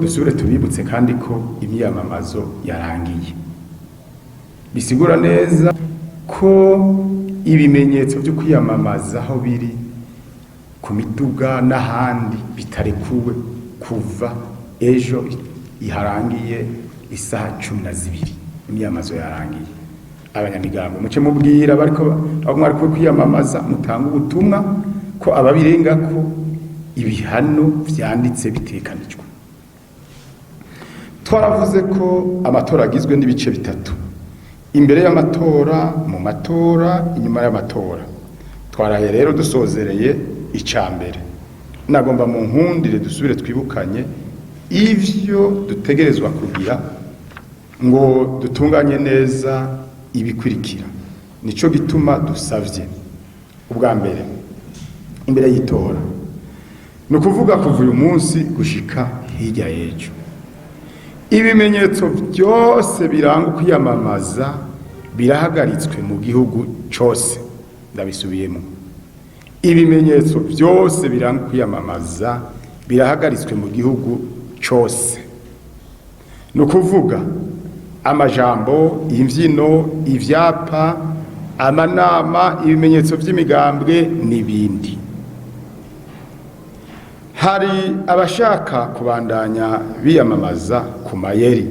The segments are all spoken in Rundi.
dusubire tubibutse kandi ko imyamamazo yarangiye, bisigura neza ko ibimenyetso byo kwiyamamaza aho biri ku miduga n'ahandi bitarekuwe kuva ejo iharangiye isaha 12 imyamamazo yarangiye. Abanyamigambo muce mubwira bariko mwariko kwiyamamaza mutanga ubutumwa ko ababirenga ko ibihano vyanditse bitekanijwe. Twaravuze ko amatora agizwe n'ibice bitatu: imbere y'amatora, mu matora, inyuma y'amatora. Twaraye rero dusozereye icambere. Nagomba mu nkundire dusubire twibukanye ivyo dutegerezwa kugira ngo dutunganye neza ibikurikira. Nico gituma dusavye ubwa mbere imbere y'itora, no kuvuga kuva uyu munsi gushika hirya y'ejo, ibimenyetso byose biranga kwiyamamaza birahagaritswe mu gihugu cyose. Ndabisubiyemo, ibimenyetso byose biranga kwiyamamaza birahagaritswe mu gihugu cyose. No kuvuga amajambo, imvyino, ivyapa, amanama, ibimenyetso by'imigambwe n'ibindi. Hari abashaka kubandanya biyamamaza ku mayeri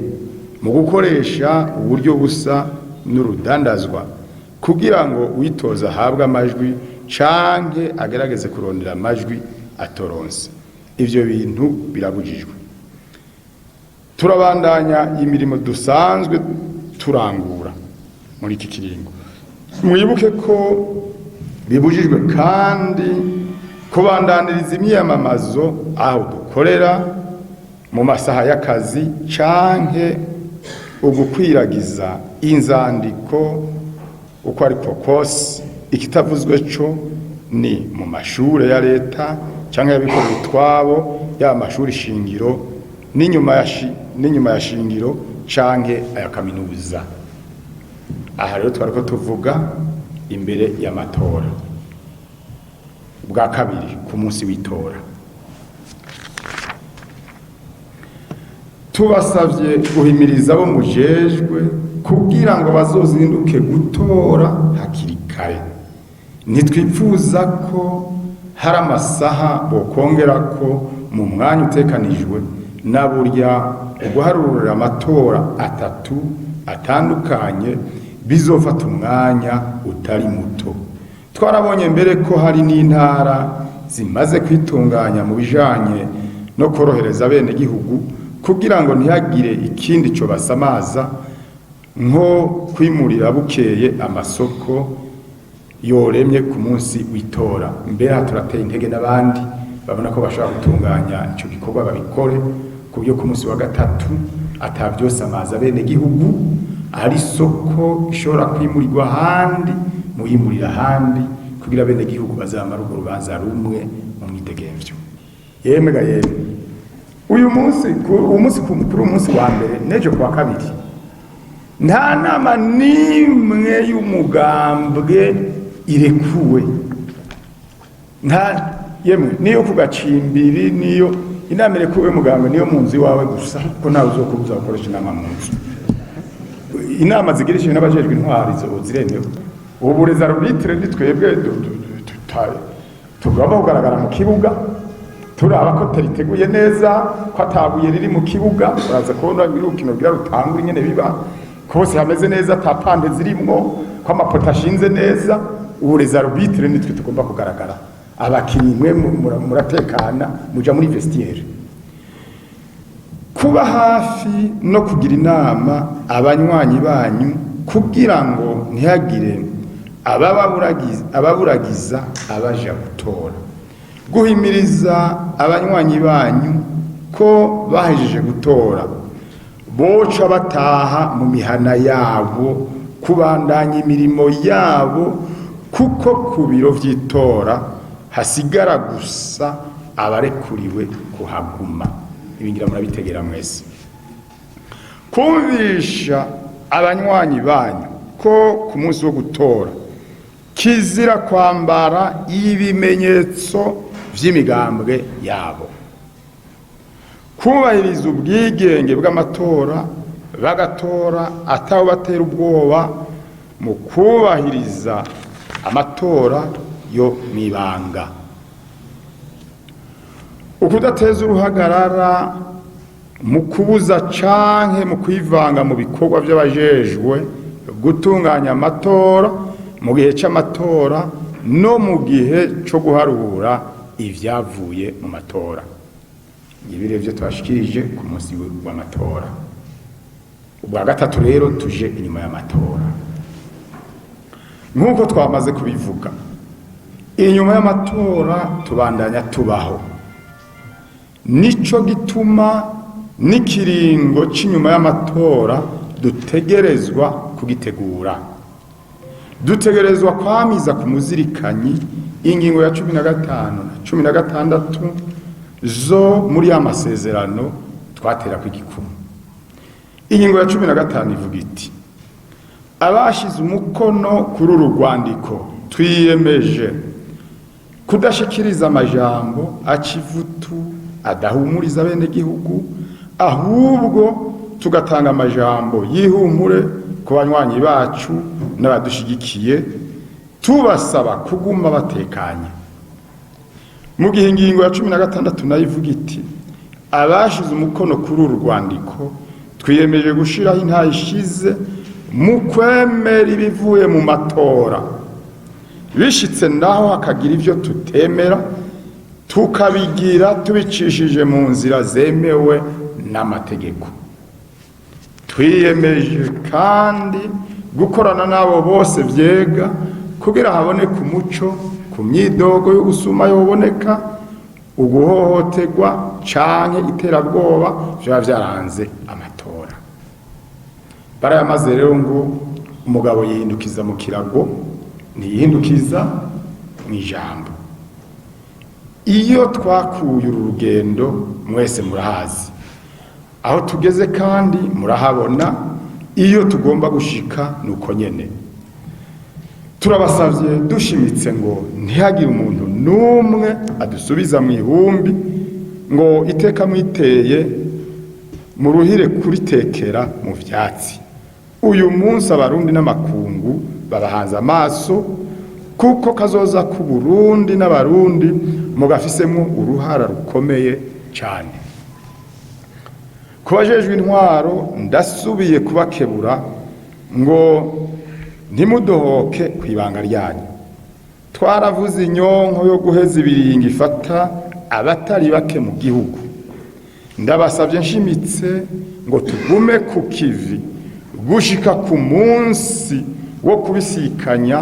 mu gukoresha uburyo busa n'urudandazwa kugira ngo witoza ahabwe amajwi canke agerageze kurondera amajwi atoronse. Ivyo bintu birabujijwe. Turabandanya imirimo dusanzwe turangura muri iki kiringo. Mwibuke ko bibujijwe kandi kubandaniriza imyamamazo aho dukorera mu masaha y'akazi canke ugukwiragiza inzandiko uko ariko kose. Ikitavuzwe co ni mu mashure ya leta canke y'abikorera utwabo, ya mashuri shingiro n'inyuma ya shingiro canke aya kaminuza. Aha rero twariko tuvuga imbere y'amatora. Bwa kabiri ku munsi w'itora, tubasavye guhimiriza abo mujejwe kugira ngo bazozinduke gutora hakiri kare. Ntitwifuza ko hari amasaha bokongera ko mu mwanya utekanijwe na burya guharurira amatora atatu atandukanye bizofata umwanya utari muto. Twarabonye mbere ko hari n'intara zimaze kwitunganya mu bijanye no korohereza bene gihugu kugira ngo ntihagire ikindi cyo basamaza, nko kwimurira bukeye amasoko yoremye ku munsi w'itora. Mbere turateye intege n'abandi babona ko bashobora gutunganya ico gikorwa babikore ku byo ku munsi wa gatatu atavyose amaza bene gihugu ari soko ishobora kwimurirwa handi muyimurira handi kugira bene gihugu bazamara urwo rubanza rumwe mu mwidegemvyo. Yemwe ga yemwe, uyu munsi kuri umunsi wa mbere nejo kwa kabiri nta nama nimwe y'umugambwe irekuwe. Nta yemwe niyo kugacimbiri, niyo inama irekuwe mugambwe niyo munzi wawe gusa, ko ntawe uzokubuza gukoresha inama mu nzu. Inama zigirishije n'abajejwe intwari zo ziremewe. Ubureza rubitre twebwe tugomba kugaragara mu kibuga turaba ko teriteguye neza, ko atabuye riri mu kibuga. Uraza kubona birukino bira rutangura nyene biba kose hameze neza, tapande zirimwo, ko amapota ashinze neza. Ubureza rubitre nitwe tugomba kugaragara. Abakinyi mwe muratekana muja muri vestiaire. Kuba hafi no kugira inama abanywanyi banyu kugira ngo ntihagire ababuragiza abaja gutora. Guhimiriza abanywanyi banyu ko bahejeje gutora boca bataha mu mihana yabo kubandanya imirimo yabo, kuko ku biro vy'itora hasigara gusa abarekuriwe kuhaguma. Ibingira murabitegera mwese. Kumvisha abanywanyi banyu ko ku munsi wo gutora kizira kwambara ibimenyetso vy'imigambwe yabo. kubahiriza ubwigenge bw'amatora, bagatora ataho batera ubwoba mu kubahiriza amatora yo mwibanga. Ukudateza uruhagarara mu kubuza canke mu kwivanga mu bikorwa by'abajejwe gutunganya amatora mu gihe c'amatora no mu gihe co guharura ivyavuye mu matora. Ibi rero twashikirije ku munsi w'amatora. Ubwa gatatu rero tuje inyuma y'amatora. Nk'uko twamaze kubivuga, inyuma y'amatora tubandanya tubaho. Nico gituma n'ikiringo c'inyuma y'amatora dutegerezwa kugitegura. Dutegerezwa kwamiza ku muzirikanyi ingingo ya 15 na 16 zo muri ya masezerano twatera kw'igikumu. Ingingo ya 15 ivuga iti: abashize umukono kuri uru rwandiko twiyemeje kudashikiriza amajambo acivutu adahumuriza bene gihugu, ahubwo tugatanga amajambo yihumure ku banywanyi bacu n'abadushigikiye, tubasaba kuguma batekanye. Mu gihe ingingo ya 16 nayo ivuga iti: abashize umukono kuri uru rwandiko twiyemeje gushiraho intayishize mu kwemera ibivuye mu matora, bishitse naho hakagira ivyo tutemera tukabigira tubicishije mu nzira zemewe n'amategeko. Twiyemeje kandi gukorana n'abo bose vyega kugira haboneke umuco ku myidogo yo gusuma yoboneka, uguhohoterwa canke iterabwoba vyoba vyaranze amatora. Barayamaze rero ngo umugabo yihindukiza mu kirago, ntiyihindukiza mu ijambo. Iyo twakuye uru rugendo mwese murahazi, aho tugeze kandi murahabona, iyo tugomba gushika nuko nyene. Turabasavye dushimitse ngo ntihagire umuntu n'umwe adusubiza mu ihumbi ngo iteka mwiteye muruhire kuritekera mu vyatsi. Uyu munsi abarundi n'amakungu babahanze amaso, kuko kazoza ku Burundi n'abarundi mugafisemo uruhara rukomeye cyane. Kubajejwe intwaro ndasubiye kubakebura ngo ntimudohoke kwibanga ryanyu. Twaravuze inyonko yo guheza ibiringi ifata abatari bake mu gihugu. Ndabasavye nshimitse ngo tugume ku kivi gushika ku munsi wo kubisikanya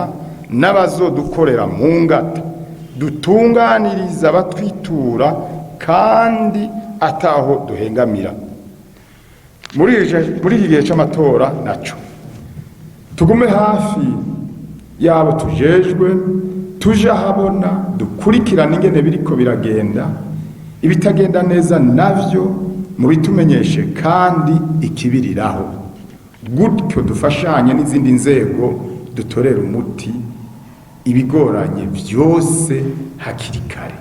n'abazodukorera mu ngata, dutunganiriza abatwitura kandi ataho duhengamira. Muri iki gihe c'amatora naco tugume hafi yabo tujejwe, tuje habona, dukurikirana ingene biriko biragenda, ibitagenda neza navyo mubitumenyeshe kandi ikibiriraho, gutyo dufashanye n'izindi nzego dutorera umuti ibigoranye vyose hakiri kare.